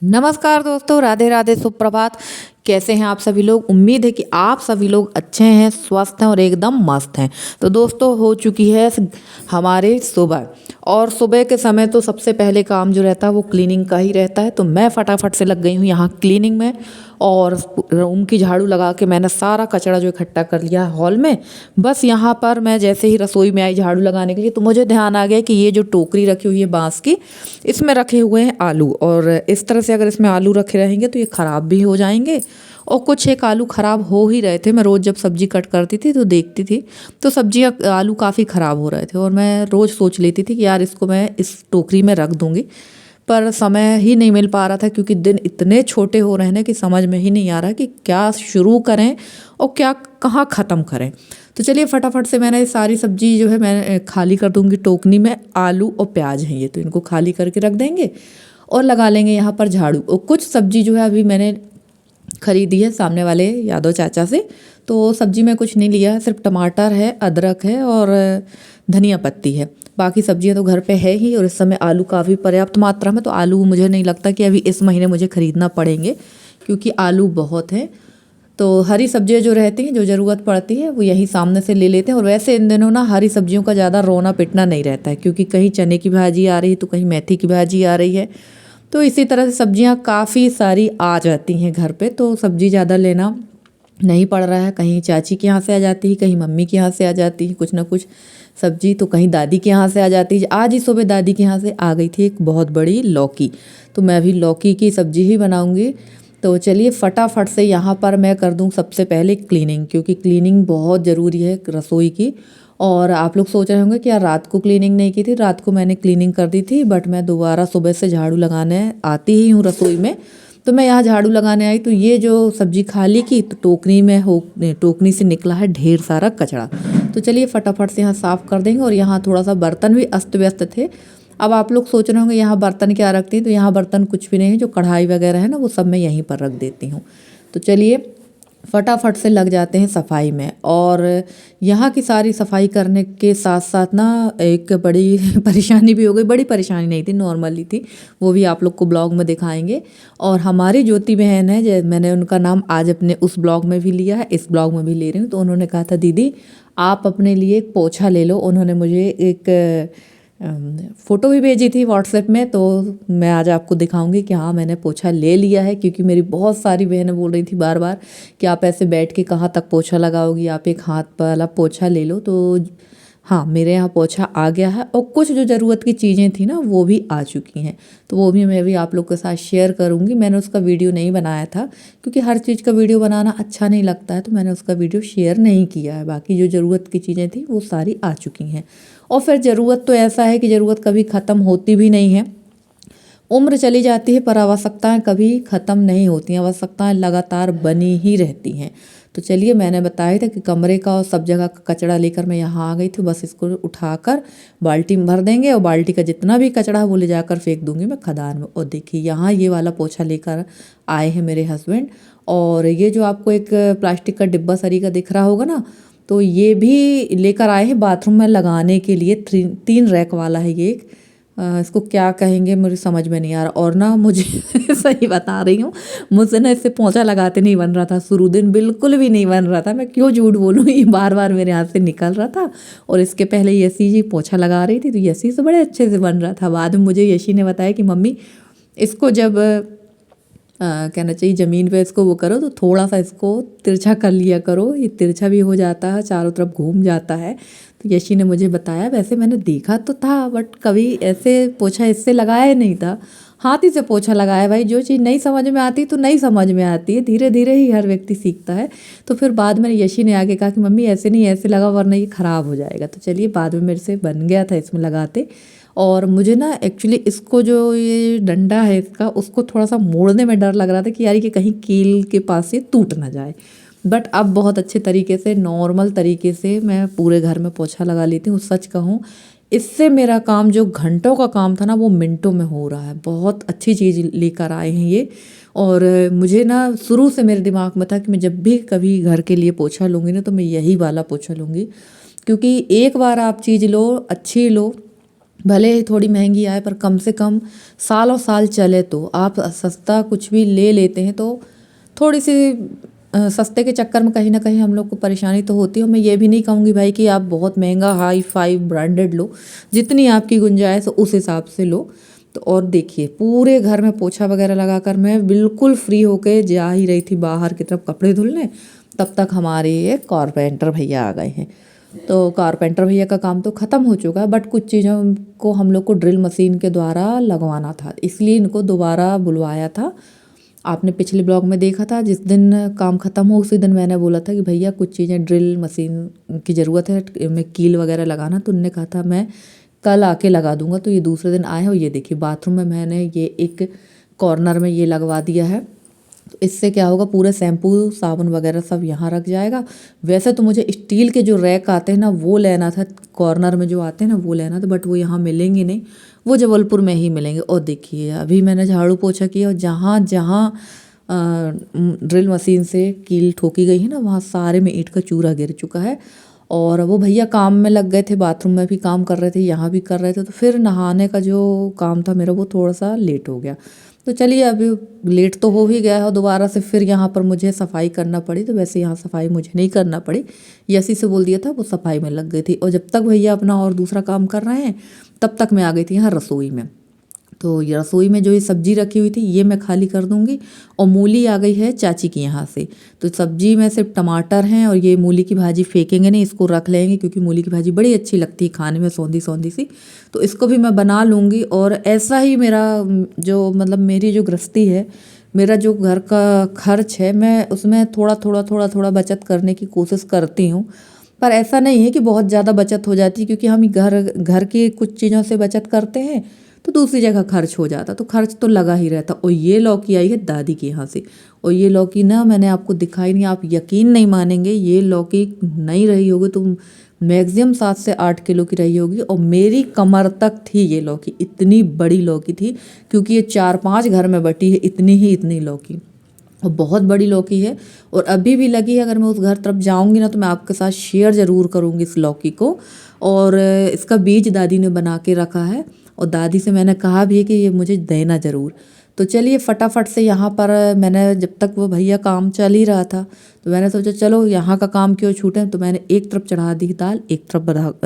नमस्कार दोस्तों, राधे राधे, सुप्रभात। कैसे हैं आप सभी लोग? उम्मीद है कि आप सभी लोग अच्छे हैं, स्वस्थ हैं और एकदम मस्त हैं। तो दोस्तों, हो चुकी है हमारे सुबह। और सुबह के समय तो सबसे पहले काम जो रहता है वो क्लीनिंग का ही रहता है। तो मैं फटाफट से लग गई हूँ यहाँ क्लीनिंग में। और रूम की झाड़ू लगा के मैंने सारा कचरा जो इकट्ठा कर लिया है हॉल में। बस यहाँ पर मैं जैसे ही रसोई में आई झाड़ू लगाने के लिए, तो मुझे ध्यान आ गया कि ये जो टोकरी रखी हुई है बांस की, इसमें रखे हुए हैं आलू। और इस तरह से अगर इसमें आलू रखे रहेंगे तो ये ख़राब भी हो जाएंगे। और कुछ एक आलू ख़राब हो ही रहे थे। मैं रोज़ जब सब्ज़ी कट करती थी तो देखती थी, तो सब्जियाँ आलू काफ़ी ख़राब हो रहे थे। और मैं रोज़ सोच लेती थी कि यार इसको मैं इस टोकरी में रख दूँगी, पर समय ही नहीं मिल पा रहा था क्योंकि दिन इतने छोटे हो रहे हैं ना कि समझ में ही नहीं आ रहा कि क्या शुरू करें और क्या कहाँ ख़त्म करें। तो चलिए फटाफट से मैंने सारी सब्जी जो है मैं खाली कर दूंगी टोकनी में। आलू और प्याज हैं ये, तो इनको खाली करके रख देंगे और लगा लेंगे यहाँ पर झाड़ू। और कुछ सब्जी जो है अभी मैंने खरीदी है सामने वाले यादव चाचा से। तो सब्जी में कुछ नहीं लिया है, सिर्फ टमाटर है, अदरक है और धनिया पत्ती है। बाकी सब्जियां तो घर पे है ही। और इस समय आलू काफ़ी पर्याप्त मात्रा में, तो आलू मुझे नहीं लगता कि अभी इस महीने मुझे ख़रीदना पड़ेंगे क्योंकि आलू बहुत हैं। तो हरी सब्जियां जो रहती हैं, जो ज़रूरत पड़ती है, वो यहीं सामने से ले लेते हैं। और वैसे इन दिनों ना हरी सब्जियों का ज़्यादा रोना पिटना नहीं रहता है क्योंकि कहीं चने की भाजी आ रही है तो कहीं मेथी की भाजी आ रही है। तो इसी तरह से सब्जियां काफ़ी सारी आ जाती हैं घर पे, तो सब्जी ज़्यादा लेना नहीं पड़ रहा है। कहीं चाची के यहाँ से आ जाती है, कहीं मम्मी के यहाँ से आ जाती है कुछ ना कुछ सब्जी, तो कहीं दादी के यहाँ से आ जाती है। आज ही सुबह दादी के यहाँ से आ गई थी एक बहुत बड़ी लौकी, तो मैं अभी लौकी की सब्जी ही बनाऊंगी। तो चलिए फटाफट से यहाँ पर मैं कर दूँ सबसे पहले क्लीनिंग, क्योंकि क्लीनिंग बहुत ज़रूरी है रसोई की। और आप लोग सोच रहे होंगे कि यार रात को क्लीनिंग नहीं की थी। रात को मैंने क्लीनिंग कर दी थी, बट मैं दोबारा सुबह से झाड़ू लगाने आती ही हूँ रसोई में। तो मैं यहाँ झाड़ू लगाने आई तो ये जो सब्जी खाली की, तो टोकनी से निकला है ढेर सारा कचरा। तो चलिए फटाफट से यहाँ साफ़ कर देंगे। और यहाँ थोड़ा सा बर्तन भी अस्त व्यस्त थे। अब आप लोग सोच रहे होंगे यहाँ बर्तन क्या रखती हैं, तो यहाँ बर्तन कुछ भी नहीं है। जो कढ़ाई वगैरह है ना, वो सब मैं यहीं पर रख देती हूँ। तो चलिए फटाफट से लग जाते हैं सफाई में। और यहाँ की सारी सफाई करने के साथ साथ ना एक बड़ी परेशानी भी हो गई। बड़ी परेशानी नहीं थी, नॉर्मली थी, वो भी आप लोग को ब्लॉग में दिखाएंगे। और हमारी ज्योति बहन है, मैंने उनका नाम आज अपने उस ब्लॉग में भी लिया है, इस ब्लॉग में भी ले रही हूँ। तो उन्होंने कहा था दीदी आप अपने लिए एक पोछा ले लो। उन्होंने मुझे एक फ़ोटो भी भेजी थी व्हाट्सएप में, तो मैं आज आपको दिखाऊंगी कि हाँ मैंने पोछा ले लिया है। क्योंकि मेरी बहुत सारी बहनें बोल रही थी बार बार कि आप ऐसे बैठ के कहाँ तक पोछा लगाओगी, आप एक हाथ वाला पोछा ले लो। तो हाँ, मेरे यहाँ पोछा आ गया है। और कुछ जो ज़रूरत की चीज़ें थी ना वो भी आ चुकी हैं, तो वो भी मैं भी आप लोग के साथ शेयर करूँगी। मैंने उसका वीडियो नहीं बनाया था क्योंकि हर चीज़ का वीडियो बनाना अच्छा नहीं लगता है, तो मैंने उसका वीडियो शेयर नहीं किया है। बाकी जो ज़रूरत की चीज़ें थी वो सारी आ चुकी हैं। और फिर ज़रूरत तो ऐसा है कि ज़रूरत कभी ख़त्म होती भी नहीं है। उम्र चली जाती है पर आवश्यकताएं कभी ख़त्म नहीं होती हैं, आवश्यकताएं लगातार बनी ही रहती हैं। तो चलिए मैंने बताया था कि कमरे का और सब जगह का कचरा लेकर मैं यहाँ आ गई थी। बस इसको उठाकर बाल्टी में भर देंगे और बाल्टी का जितना भी कचरा है वो ले जाकर फेंक दूंगी मैं खदान में। और देखिए यहाँ ये वाला पोछा लेकर आए हैं मेरे हस्बैंड। और ये जो आपको एक प्लास्टिक का डिब्बा सरी का दिख रहा होगा ना, तो ये भी लेकर आए हैं बाथरूम में लगाने के लिए। 3 रैक वाला है ये एक। इसको क्या कहेंगे मुझे समझ में नहीं आ रहा। और ना मुझे सही बता रही हूँ, मुझसे ना इससे पोंछा लगाते नहीं बन रहा था। शुरू दिन बिल्कुल भी नहीं बन रहा था, मैं क्यों झूठ बोलूँ, ये बार बार मेरे हाथ से निकल रहा था। और इसके पहले यशी जी पोंछा लगा रही थी तो यशी से बड़े अच्छे से बन रहा था। बाद में मुझे यशी ने बताया कि मम्मी इसको जब कहना चाहिए ज़मीन पे इसको वो करो तो थोड़ा सा इसको तिरछा कर लिया करो, ये तिरछा भी हो जाता है, चारों तरफ घूम जाता है। तो यशी ने मुझे बताया। वैसे मैंने देखा तो था बट कभी ऐसे पोछा इससे लगाया नहीं था। हाथ ही से पोछा लगाया। भाई जो चीज़ नहीं समझ में आती तो नहीं समझ में आती है, धीरे धीरे ही हर व्यक्ति सीखता है। तो फिर बाद में यशी ने आगे कहा कि मम्मी ऐसे नहीं, ऐसे लगा वरना ये ख़राब हो जाएगा। तो चलिए बाद में मेरे से बन गया था इसमें लगाते। और मुझे ना एक्चुअली इसको जो ये डंडा है इसका, उसको थोड़ा सा मोड़ने में डर लग रहा था कि यार ये कहीं कील के पास से टूट ना जाए। बट अब बहुत अच्छे तरीके से नॉर्मल तरीके से मैं पूरे घर में पोछा लगा लेती हूँ। सच कहूँ इससे मेरा काम जो घंटों का काम था ना वो मिनटों में हो रहा है। बहुत अच्छी चीज़ लेकर आए हैं ये। और मुझे ना शुरू से मेरे दिमाग में था कि मैं जब भी कभी घर के लिए पोछा लूँगी ना तो मैं यही वाला पोछा लूँगी। क्योंकि एक बार आप चीज़ लो, अच्छी लो, भले ही थोड़ी महंगी आए पर कम से कम सालों साल चले। तो आप सस्ता कुछ भी ले लेते हैं तो थोड़ी सी सस्ते के चक्कर में कहीं ना कहीं हम लोग को परेशानी तो होती है। मैं ये भी नहीं कहूँगी भाई कि आप बहुत महंगा हाई फाई ब्रांडेड लो, जितनी आपकी गुंजाइश उस हिसाब से लो। तो और देखिए पूरे घर में पोछा वगैरह लगाकर मैं बिल्कुल फ्री होके जा ही रही थी बाहर की तरफ कपड़े धुलने, तब तक हमारे ये कारपेंटर भैया आ गए हैं। तो कारपेंटर भैया का काम तो ख़त्म हो चुका है, बट कुछ चीज़ों को हम लोग को ड्रिल मशीन के द्वारा लगवाना था, इसलिए इनको दोबारा बुलवाया था। आपने पिछले ब्लॉग में देखा था, जिस दिन काम ख़त्म हो उसी दिन मैंने बोला था कि भैया कुछ चीज़ें ड्रिल मशीन की ज़रूरत है, मैं कील वगैरह लगाना। तो उनने कहा था मैं कल आके लगा दूंगा। तो ये दूसरे दिन आए हैं और ये देखिए बाथरूम में मैंने ये एक कॉर्नर में ये लगवा दिया है। तो इससे क्या होगा, पूरे शैम्पू साबुन वगैरह सब यहाँ रख जाएगा। वैसे तो मुझे स्टील के जो रैक आते हैं ना वो लेना था, कॉर्नर में जो आते हैं ना वो लेना था, बट वो यहाँ मिलेंगे नहीं, वो जबलपुर में ही मिलेंगे। और देखिए अभी मैंने झाड़ू पोछा किया और जहाँ जहाँ ड्रिल मशीन से कील ठोकी गई है ना वहाँ सारे में ईंट का चूरा गिर चुका है। और वो भैया काम में लग गए थे, बाथरूम में भी काम कर रहे थे, यहाँ भी कर रहे थे। तो फिर नहाने का जो काम था मेरा वो थोड़ा सा लेट हो गया। तो चलिए अभी लेट तो हो ही गया है और दोबारा से फिर यहाँ पर मुझे सफाई करना पड़ी। तो वैसे यहाँ सफाई मुझे नहीं करना पड़ी, यसी से बोल दिया था, वो सफाई में लग गई थी। और जब तक भैया अपना और दूसरा काम कर रहे हैं तब तक मैं आ गई थी यहाँ रसोई में। तो ये रसोई में जो ये सब्जी रखी हुई थी ये मैं खाली कर दूंगी। और मूली आ गई है चाची की यहाँ से, तो सब्जी में सिर्फ टमाटर हैं और ये मूली की भाजी फेंकेंगे नहीं, इसको रख लेंगे क्योंकि मूली की भाजी बड़ी अच्छी लगती है खाने में, सौंधी सौंधी सी। तो इसको भी मैं बना लूँगी। और ऐसा ही मेरा जो मतलब मेरी जो गृहस्थी है, मेरा जो घर का खर्च है, मैं उसमें थोड़ा बचत करने की कोशिश करती हूँ। पर ऐसा नहीं है कि बहुत ज़्यादा बचत हो जाती है, क्योंकि हम घर की कुछ चीज़ों से बचत करते हैं तो दूसरी जगह खर्च हो जाता, तो खर्च तो लगा ही रहता। और ये लौकी आई है दादी के यहाँ से, और ये लौकी ना मैंने आपको दिखाई नहीं, आप यकीन नहीं मानेंगे, ये लौकी नहीं रही होगी तो मैक्सिमम 7 से 8 किलो की रही होगी। और मेरी कमर तक थी ये लौकी, इतनी बड़ी लौकी थी, क्योंकि ये 4-5 घर में बटी है इतनी लौकी, और बहुत बड़ी लौकी है। और अभी भी लगी है, अगर मैं उस घर तरफ जाऊंगी ना तो मैं आपके साथ शेयर ज़रूर करूंगी इस लौकी को। और इसका बीज दादी ने बना के रखा है और दादी से मैंने कहा भी है कि ये मुझे देना ज़रूर। तो चलिए फटाफट से यहाँ पर मैंने, जब तक वो भैया काम चल ही रहा था तो मैंने सोचा चलो यहाँ का काम क्यों छूटे, तो मैंने एक तरफ चढ़ा दी दाल, एक तरफ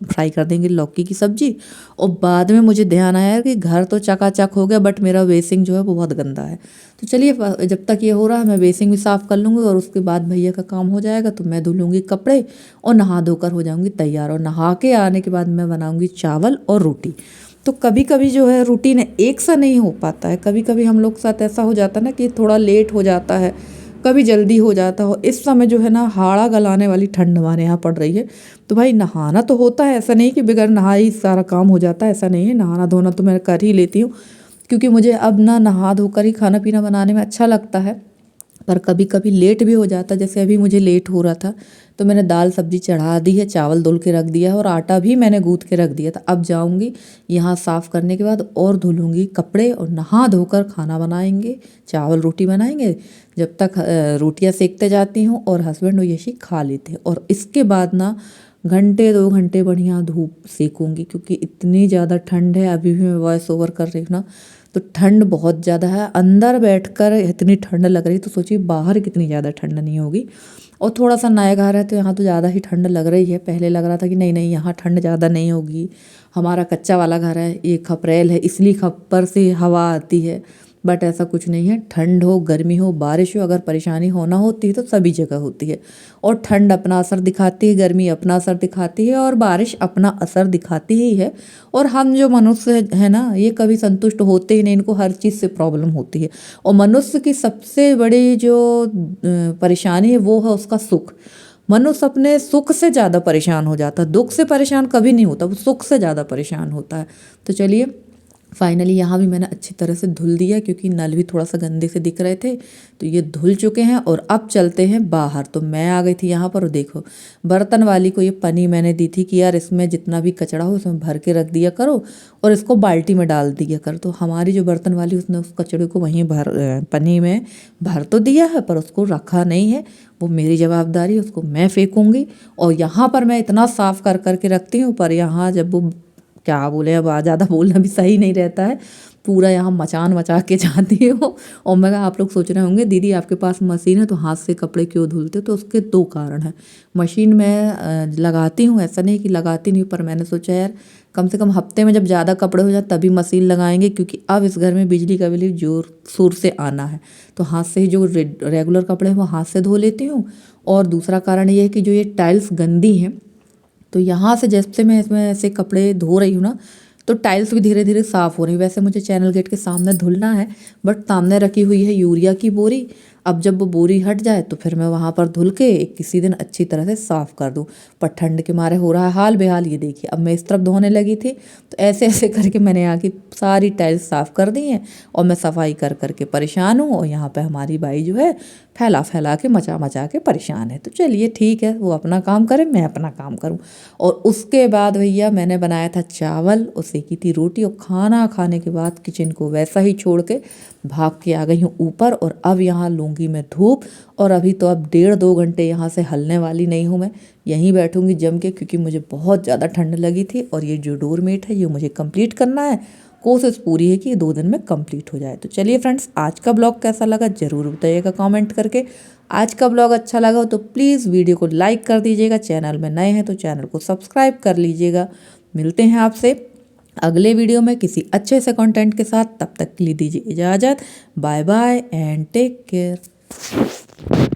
फ्राई कर देंगे लौकी की सब्जी। और बाद में मुझे ध्यान आया कि घर तो चकाचक हो गया बट मेरा बेसिंग जो है वो बहुत गंदा है। तो चलिए जब तक ये हो रहा है मैं बेसिंग भी साफ़ कर लूँगी और उसके बाद भैया का काम हो जाएगा तो मैं धुल लूँगी कपड़े और नहा धोकर हो जाऊँगी तैयार। और नहा के आने के बाद मैं बनाऊँगी चावल और रोटी। तो कभी कभी जो है रूटीन एक सा नहीं हो पाता है, कभी कभी हम लोग के साथ ऐसा हो जाता है ना कि थोड़ा लेट हो जाता है, कभी जल्दी हो जाता हो। इस समय जो है ना हाड़ा गलाने वाली ठंड हमारे यहाँ पड़ रही है, तो भाई नहाना तो होता है, ऐसा नहीं कि बगैर नहाए ही सारा काम हो जाता है, ऐसा नहीं है। नहाना धोना तो मैं कर ही लेती हूँ, क्योंकि मुझे अब ना नहा धोकर ही खाना पीना बनाने में अच्छा लगता है। पर कभी कभी लेट भी हो जाता है, जैसे अभी मुझे लेट हो रहा था तो मैंने दाल सब्जी चढ़ा दी है, चावल धुल के रख दिया है और आटा भी मैंने गूँथ के रख दिया था। अब जाऊंगी यहाँ साफ़ करने के बाद और धुलूंगी कपड़े और नहा धोकर खाना बनाएंगे, चावल रोटी बनाएंगे। जब तक रोटियाँ सेकते जाती हूँ और हस्बैंड और यशी खा लेते हैं, और इसके बाद ना घंटे 2 घंटे बढ़िया धूप सेकूंगी, क्योंकि इतनी ज़्यादा ठंड है। अभी भी मैं वॉइस ओवर कर रही हूँ ना तो ठंड बहुत ज़्यादा है, अंदर बैठकर इतनी ठंड लग रही, तो सोचिए बाहर कितनी ज़्यादा ठंड नहीं होगी। और थोड़ा सा नया घर है तो यहाँ तो ज़्यादा ही ठंड लग रही है। पहले लग रहा था कि नहीं यहाँ ठंड ज़्यादा नहीं होगी, हमारा कच्चा वाला घर है, ये खपरेल है इसलिए खप्पर से हवा आती है, बट ऐसा कुछ नहीं है। ठंड हो गर्मी हो बारिश हो, अगर परेशानी होना होती है तो सभी जगह होती है। और ठंड अपना असर दिखाती है, गर्मी अपना असर दिखाती है और बारिश अपना असर दिखाती ही है। और हम जो मनुष्य है ना ये कभी संतुष्ट होते ही नहीं, इनको हर चीज़ से प्रॉब्लम होती है। और मनुष्य की सबसे बड़ी जो परेशानी है वो है उसका सुख। मनुष्य अपने सुख से ज़्यादा परेशान हो जाता है, दुख से परेशान कभी नहीं होता, वो सुख से ज़्यादा परेशान होता है। तो चलिए फाइनली यहाँ भी मैंने अच्छी तरह से धुल दिया, क्योंकि नल भी थोड़ा सा गंदे से दिख रहे थे, तो ये धुल चुके हैं। और अब चलते हैं बाहर। तो मैं आ गई थी यहाँ पर और देखो बर्तन वाली को ये पन्नी मैंने दी थी कि यार इसमें जितना भी कचरा हो इसमें भर के रख दिया करो और इसको बाल्टी में डाल दिया कर। तो हमारी जो बर्तन वाली उसने उस कचड़े को वहीं पन्नी में भर तो दिया है पर उसको रखा नहीं है, वो मेरी जवाबदारी, उसको मैं फेंकूंगी। और यहाँ पर मैं इतना साफ कर करके रखती हूँ, पर यहाँ जब वो क्या बोले, अब ज़्यादा बोलना भी सही नहीं रहता है, पूरा यहाँ मचान मचा के जाती हो। और मैं आप लोग सोच रहे होंगे दीदी आपके पास मशीन है तो हाथ से कपड़े क्यों धुलते हो, तो उसके 2 कारण हैं। मशीन मैं लगाती हूँ, ऐसा नहीं कि लगाती नहीं, पर मैंने सोचा यार कम से कम हफ्ते में जब ज़्यादा कपड़े हो जाए तभी मशीन लगाएंगे, क्योंकि अब इस घर में बिजली का बिल जोर शोर से आना है। तो हाथ से ही जो रेगुलर कपड़े हैं वो हाथ से धो लेती हूँ। और दूसरा कारण ये है कि जो ये टाइल्स गंदी हैं, तो यहाँ से जैसे मैं इसमें ऐसे कपड़े धो रही हूँ ना, तो टाइल्स भी धीरे धीरे साफ़ हो रही। वैसे मुझे चैनल गेट के सामने धुलना है, बट सामने रखी हुई है यूरिया की बोरी। अब जब वो बोरी हट जाए तो फिर मैं वहाँ पर धुल के किसी दिन अच्छी तरह से साफ़ कर दूँ। पर ठंड के मारे हो रहा है हाल बेहाल। ये देखिए अब मैं इस तरफ धोने लगी थी, तो ऐसे ऐसे करके मैंने यहाँ की सारी टाइल्स साफ़ कर दी हैं। और मैं सफाई कर करके परेशान हूँ, और यहाँ पे हमारी बाई जो है फैला फैला के मचा मचा के परेशान है। तो चलिए ठीक है, वो अपना काम करे, मैं अपना काम करूँ। और उसके बाद भैया मैंने बनाया था चावल और सेकी थी रोटी, और खाना खाने के बाद किचन को वैसा ही छोड़ के भाग के आ गई हूँ ऊपर। और अब यहाँ लूँगी मैं धूप, और अभी तो अब 1.5-2 घंटे यहाँ से हलने वाली नहीं हूँ मैं, यहीं बैठूँगी जम के, क्योंकि मुझे बहुत ज़्यादा ठंड लगी थी। और ये जो डोरमेट है ये मुझे कंप्लीट करना है, कोशिश पूरी है कि ये 2 दिन में कंप्लीट हो जाए। तो चलिए फ्रेंड्स, आज का ब्लॉग कैसा लगा ज़रूर बताइएगा कमेंट करके। आज का ब्लॉग अच्छा लगा हो तो प्लीज़ वीडियो को लाइक कर दीजिएगा, चैनल में नए हैं तो चैनल को सब्सक्राइब कर लीजिएगा। मिलते हैं आपसे अगले वीडियो में किसी अच्छे से कंटेंट के साथ, तब तक के लिए दीजिए इजाज़त। Bye bye and take care.